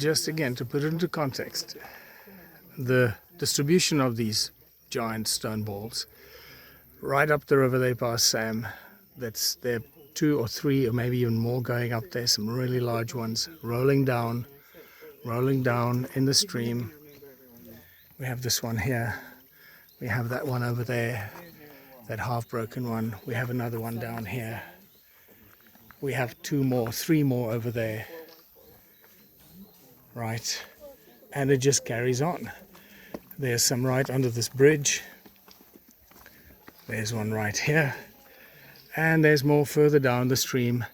just again to put it into context, the distribution of these giant stone balls right up the river there past Sam, that's there 2 or 3 or maybe even more going up there, some really large ones rolling down in the stream. We have this one here, we have that one over there, that half broken one, we have another one down here, we have 2 more, 3 more over there, right, and it just carries on. There's some right under this bridge, there's one right here, and there's more further down the stream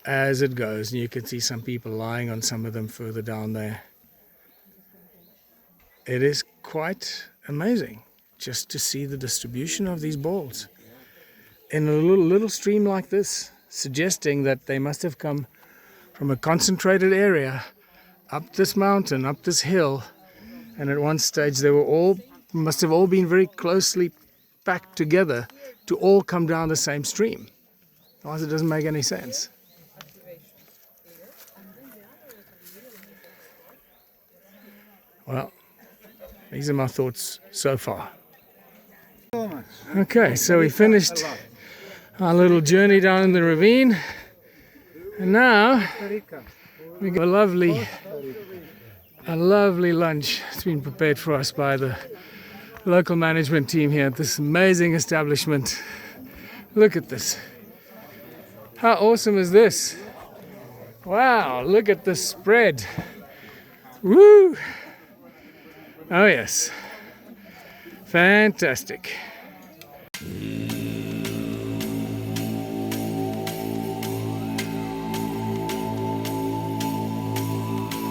as it goes, and you can see some people lying on some of them further down there. It is quite amazing just to see the distribution of these balls in a little stream like this, suggesting that they must have come from a concentrated area up this mountain, up this hill, and at one stage they must have all been very closely packed together to all come down the same stream. Otherwise it doesn't make any sense. Well, these are my thoughts so far. Okay, so we finished our little journey down in the ravine, and now we got a lovely lunch. It's been prepared for us by the local management team here at this amazing establishment. Look at this. How awesome is this? Wow, look at the spread. Woo! Oh yes, fantastic.